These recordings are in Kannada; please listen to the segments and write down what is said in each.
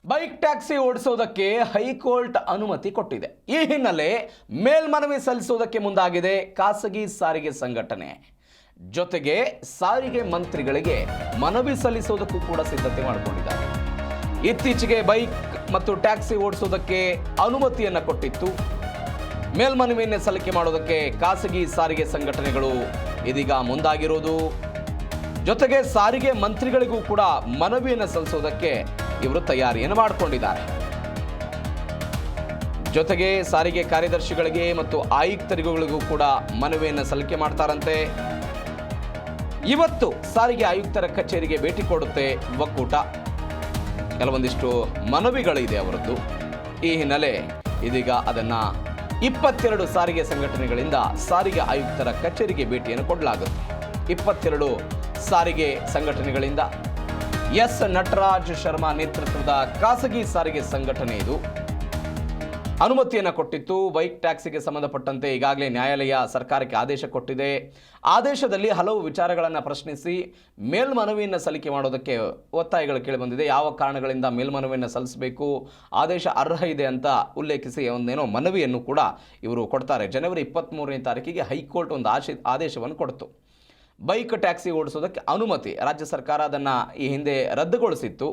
ಬೈಕ್ ಟ್ಯಾಕ್ಸಿ ಓಡಿಸೋದಕ್ಕೆ ಹೈಕೋರ್ಟ್ ಅನುಮತಿ ಕೊಟ್ಟಿದೆ. ಈ ಹಿನ್ನೆಲೆ ಮೇಲ್ಮನವಿ ಸಲ್ಲಿಸುವುದಕ್ಕೆ ಮುಂದಾಗಿದೆ ಖಾಸಗಿ ಸಾರಿಗೆ ಸಂಘಟನೆ. ಜೊತೆಗೆ ಸಾರಿಗೆ ಮಂತ್ರಿಗಳಿಗೆ ಮನವಿ ಸಲ್ಲಿಸುವುದಕ್ಕೂ ಕೂಡ ಸಿದ್ಧತೆ ಮಾಡಿಕೊಂಡಿದ್ದಾರೆ. ಇತ್ತೀಚೆಗೆ ಬೈಕ್ ಮತ್ತು ಟ್ಯಾಕ್ಸಿ ಓಡಿಸೋದಕ್ಕೆ ಅನುಮತಿಯನ್ನು ಕೊಟ್ಟಿತ್ತು. ಮೇಲ್ಮನವಿಯನ್ನು ಸಲ್ಲಿಕೆ ಮಾಡೋದಕ್ಕೆ ಖಾಸಗಿ ಸಾರಿಗೆ ಸಂಘಟನೆಗಳು ಇದೀಗ ಮುಂದಾಗಿರೋದು. ಜೊತೆಗೆ ಸಾರಿಗೆ ಮಂತ್ರಿಗಳಿಗೂ ಕೂಡ ಮನವಿಯನ್ನು ಸಲ್ಲಿಸೋದಕ್ಕೆ ಇವರು ತಯಾರಿಯನ್ನು ಮಾಡಿಕೊಂಡಿದ್ದಾರೆ. ಜೊತೆಗೆ ಸಾರಿಗೆ ಕಾರ್ಯದರ್ಶಿಗಳಿಗೆ ಮತ್ತು ಆಯುಕ್ತರಿಗಳಿಗೂ ಕೂಡ ಮನವಿಯನ್ನು ಸಲ್ಲಿಕೆ ಮಾಡ್ತಾರಂತೆ. ಇವತ್ತು ಸಾರಿಗೆ ಆಯುಕ್ತರ ಕಚೇರಿಗೆ ಭೇಟಿ ಕೊಡುತ್ತೆ ಒಕ್ಕೂಟ. ಕೆಲವೊಂದಿಷ್ಟು ಮನವಿಗಳಿದೆ ಅವರದ್ದು. ಈ ಹಿನ್ನೆಲೆ ಇದೀಗ ಅದನ್ನ 22 ಸಾರಿಗೆ ಸಂಘಟನೆಗಳಿಂದ ಸಾರಿಗೆ ಆಯುಕ್ತರ ಕಚೇರಿಗೆ ಭೇಟಿಯನ್ನು ಕೊಡಲಾಗುತ್ತೆ. 22 ಸಾರಿಗೆ ಸಂಘಟನೆಗಳಿಂದ ಎಸ್ ನಟರಾಜ್ ಶರ್ಮಾ ನೇತೃತ್ವದ ಖಾಸಗಿ ಸಾರಿಗೆ ಸಂಘಟನೆ ಇದು ಅನುಮತಿಯನ್ನು ಕೊಟ್ಟಿತ್ತು. ಬೈಕ್ ಟ್ಯಾಕ್ಸಿಗೆ ಸಂಬಂಧಪಟ್ಟಂತೆ ಈಗಾಗಲೇ ನ್ಯಾಯಾಲಯ ಸರ್ಕಾರಕ್ಕೆ ಆದೇಶ ಕೊಟ್ಟಿದೆ. ಆದೇಶದಲ್ಲಿ ಹಲವು ವಿಚಾರಗಳನ್ನು ಪ್ರಶ್ನಿಸಿ ಮೇಲ್ಮನವಿಯನ್ನು ಸಲ್ಲಿಕೆ ಮಾಡೋದಕ್ಕೆ ಒತ್ತಾಯಗಳು ಕೇಳಿಬಂದಿದೆ. ಯಾವ ಕಾರಣಗಳಿಂದ ಮೇಲ್ಮನವಿಯನ್ನು ಸಲ್ಲಿಸಬೇಕು, ಆದೇಶ ಅರ್ಹ ಇದೆ ಅಂತ ಉಲ್ಲೇಖಿಸಿ ಒಂದೇನೋ ಮನವಿಯನ್ನು ಕೂಡ ಇವರು ಕೊಡ್ತಾರೆ. ಜನವರಿ 23ನೇ ತಾರೀಕಿಗೆ ಹೈಕೋರ್ಟ್ ಒಂದು ಆದೇಶವನ್ನು ಕೊಡ್ತು. ಬೈಕ್ ಟ್ಯಾಕ್ಸಿ ಓಡಿಸೋದಕ್ಕೆ ಅನುಮತಿ ರಾಜ್ಯ ಸರ್ಕಾರ ಅದನ್ನು ಈ ಹಿಂದೆ ರದ್ದುಗೊಳಿಸಿತ್ತು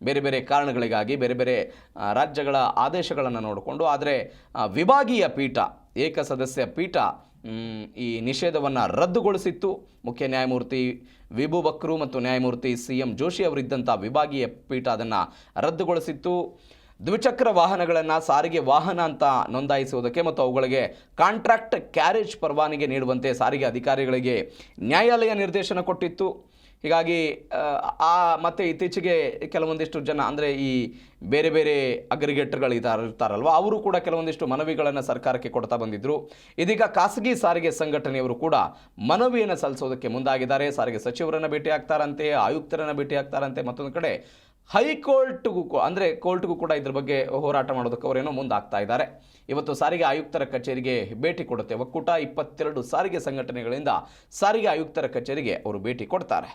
ಬೇರೆ ಬೇರೆ ಕಾರಣಗಳಿಗಾಗಿ, ಬೇರೆ ಬೇರೆ ರಾಜ್ಯಗಳ ಆದೇಶಗಳನ್ನು ನೋಡಿಕೊಂಡು. ಆದರೆ ವಿಭಾಗೀಯ ಪೀಠ, ಏಕಸದಸ್ಯ ಪೀಠ ಈ ನಿಷೇಧವನ್ನು ರದ್ದುಗೊಳಿಸಿತ್ತು. ಮುಖ್ಯ ನ್ಯಾಯಮೂರ್ತಿ ವಿಭು ಬಕ್ರು ಮತ್ತು ನ್ಯಾಯಮೂರ್ತಿ CM ಜೋಶಿ ಅವರಿದ್ದಂಥ ವಿಭಾಗೀಯ ಪೀಠ ಅದನ್ನು ರದ್ದುಗೊಳಿಸಿತ್ತು. ದ್ವಿಚಕ್ರ ವಾಹನಗಳನ್ನು ಸಾರಿಗೆ ವಾಹನ ಅಂತ ನೋಂದಾಯಿಸುವುದಕ್ಕೆ ಮತ್ತು ಅವುಗಳಿಗೆ ಕಾಂಟ್ರಾಕ್ಟ್ ಕ್ಯಾರೇಜ್ ಪರವಾನಗಿ ನೀಡುವಂತೆ ಸಾರಿಗೆ ಅಧಿಕಾರಿಗಳಿಗೆ ನ್ಯಾಯಾಲಯ ನಿರ್ದೇಶನ ಕೊಟ್ಟಿತ್ತು. ಹೀಗಾಗಿ ಮತ್ತು ಇತ್ತೀಚೆಗೆ ಕೆಲವೊಂದಿಷ್ಟು ಜನ ಅಂದರೆ ಈ ಬೇರೆ ಬೇರೆ ಅಗ್ರಿಗೇಟರ್ಗಳು ಇರ್ತಾರಲ್ವ, ಅವರು ಕೂಡ ಕೆಲವೊಂದಿಷ್ಟು ಮನವಿಗಳನ್ನು ಸರ್ಕಾರಕ್ಕೆ ಕೊಡ್ತಾ ಬಂದಿದ್ದರು. ಇದೀಗ ಖಾಸಗಿ ಸಾರಿಗೆ ಸಂಘಟನೆಯವರು ಕೂಡ ಮನವಿಯನ್ನು ಸಲ್ಲಿಸೋದಕ್ಕೆ ಮುಂದಾಗಿದ್ದಾರೆ. ಸಾರಿಗೆ ಸಚಿವರನ್ನು ಭೇಟಿ ಆಗ್ತಾರಂತೆ, ಆಯುಕ್ತರನ್ನು ಭೇಟಿ ಆಗ್ತಾರಂತೆ. ಮತ್ತೊಂದು ಕಡೆ ಹೈಕೋರ್ಟ್ಗೂ ಅಂದರೆ ಕೋರ್ಟ್ಗೂ ಕೂಡ ಇದ್ರ ಬಗ್ಗೆ ಹೋರಾಟ ಮಾಡೋದಕ್ಕೆ ಅವರೇನೋ ಮುಂದಾಗ್ತಾ ಇದ್ದಾರೆ. ಇವತ್ತು ಸಾರಿಗೆ ಆಯುಕ್ತರ ಕಚೇರಿಗೆ ಭೇಟಿ ಕೊಡುತ್ತೆ ಒಕ್ಕೂಟ. 22 ಸಾರಿಗೆ ಸಂಘಟನೆಗಳಿಂದ ಸಾರಿಗೆ ಆಯುಕ್ತರ ಕಚೇರಿಗೆ ಅವರು ಭೇಟಿ ಕೊಡ್ತಾರೆ.